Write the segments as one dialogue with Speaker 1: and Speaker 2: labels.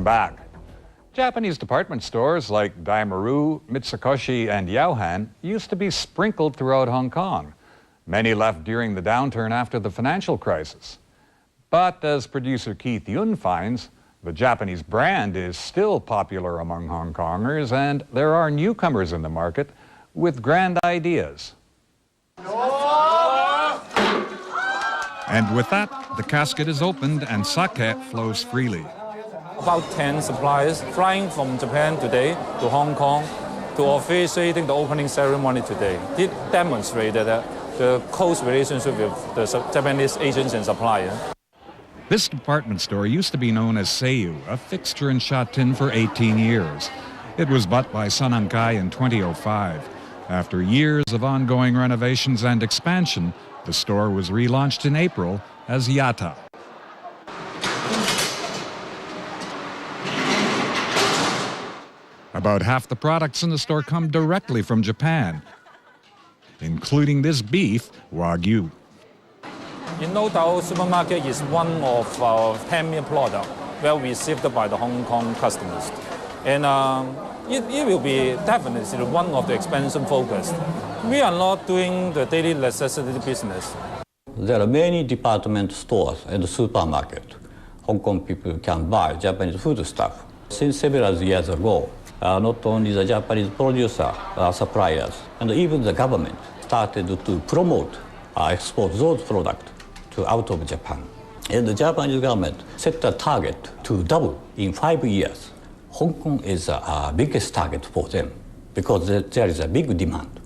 Speaker 1: welcome back. Japanese department stores like Daimaru, Mitsukoshi, and Yaohan used to be sprinkled throughout Hong Kong. Many left during the downturn after the financial crisis. But as producer Keith Yun finds, the Japanese brand is still popular among Hong Kongers, and there are newcomers in the market with grand ideas. And with that, the casket is opened and sake flows freely.
Speaker 2: About 10 suppliers flying from Japan today to Hong Kong to officiating the opening ceremony today. It demonstrated the close relationship with the Japanese agents and suppliers.
Speaker 1: This department store used to be known as Seiyu, a fixture in Sha Tin for 18 years. It was bought by Sun An Kai in 2005. After years of ongoing renovations and expansion, the store was relaunched in April as Yata. About half the products in the store come directly from Japan, including this beef, Wagyu.
Speaker 2: In no doubt, supermarket is one of our premier products well received by the Hong Kong customers. And it will be definitely one of the expansion focus. We are not doing the daily necessity business.
Speaker 3: There are many department stores and supermarkets. Hong Kong people can buy Japanese food stuff. Since several years ago, not only the Japanese producer, suppliers, and even the government started to promote, export those products to out of Japan. And the Japanese government set a target to double in 5 years. Hong Kong is the biggest target for them because there is a big demand.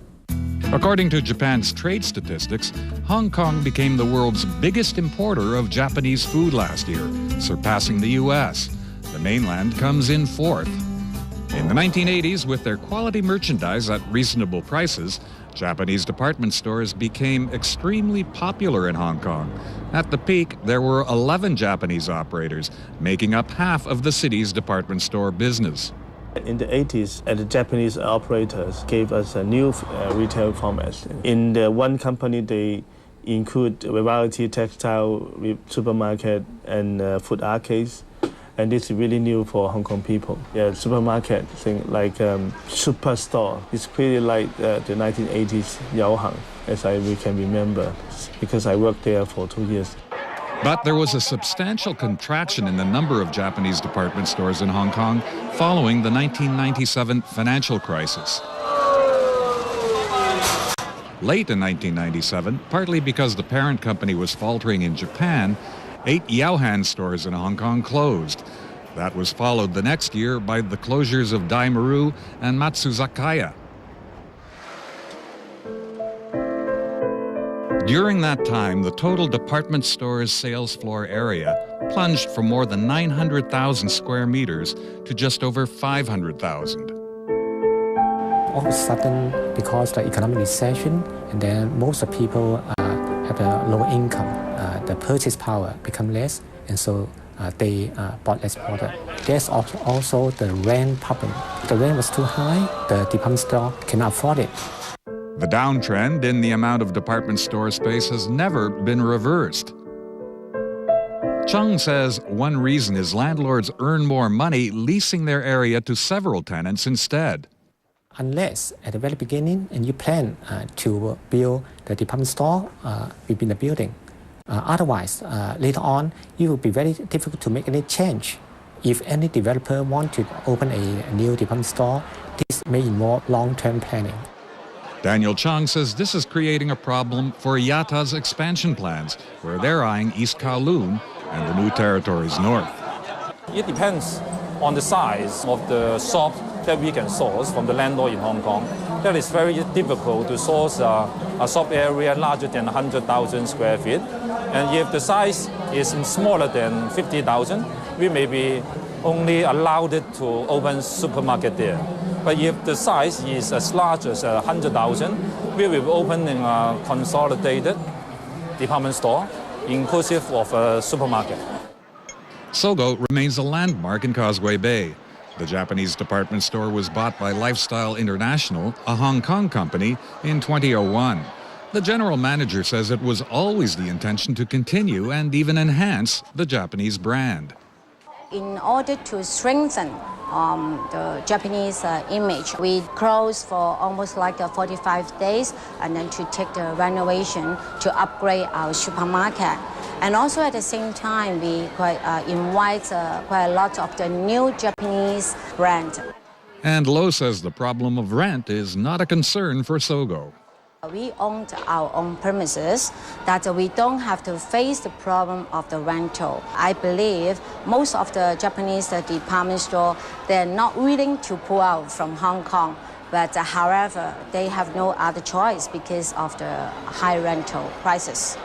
Speaker 1: According to Japan's trade statistics, Hong Kong became the world's biggest importer of Japanese food last year, surpassing the U.S. The mainland comes in fourth. In the 1980s, with their quality merchandise at reasonable prices, Japanese department stores became extremely popular in Hong Kong. At the peak, there were 11 Japanese operators, making up half of the city's department store business.
Speaker 4: In the 80s, the Japanese operators gave us a new retail format. In the one company, they include variety textile, supermarket, and food arcades. And this is really new for Hong Kong people. Yeah, supermarket, thing like superstore. It's pretty like the 1980s Yaohan, as we can remember, because I worked there for 2 years.
Speaker 1: But there was a substantial contraction in the number of Japanese department stores in Hong Kong following the 1997 financial crisis. Late in 1997, partly because the parent company was faltering in Japan, 8 Yaohan stores in Hong Kong closed. That was followed the next year by the closures of Daimaru and Matsuzakaya. During that time, the total department store's sales floor area plunged from more than 900,000 square meters to just over 500,000.
Speaker 5: All of a sudden, because the economic recession, and then most of people have a low income, the purchase power become less, and so they bought less product. There's also the rent problem. The rent was too high, the department store cannot afford it.
Speaker 1: The downtrend in the amount of department store space has never been reversed. Chung says one reason is landlords earn more money leasing their area to several tenants instead.
Speaker 5: Unless at the very beginning and you plan to build the department store within the building. Otherwise, later on, it will be very difficult to make any change. If any developer wants to open a new department store, this may involve long-term planning.
Speaker 1: Daniel Chung says this is creating a problem for Yata's expansion plans, where they're eyeing East Kowloon and the new territories north.
Speaker 2: It depends on the size of the shop that we can source from the landlord in Hong Kong. That is very difficult to source a shop area larger than 100,000 square feet. And if the size is smaller than 50,000, we may be only allowed to open supermarket there. But if the size is as large as 100,000, we will be opening a consolidated department store, inclusive of a supermarket.
Speaker 1: Sogo remains a landmark in Causeway Bay. The Japanese department store was bought by Lifestyle International, a Hong Kong company, in 2001. The general manager says it was always the intention to continue and even enhance the Japanese brand.
Speaker 6: In order to strengthen the Japanese image, we closed for almost like 45 days and then to take the renovation to upgrade our supermarket. And also at the same time, we invite quite a lot of the new Japanese brands.
Speaker 1: And Lo says the problem of rent is not a concern for Sogo.
Speaker 6: We own our own premises, that we don't have to face the problem of the rental. I believe most of the Japanese department store, they're not willing to pull out from Hong Kong, but however, they have no other choice because of the high rental prices.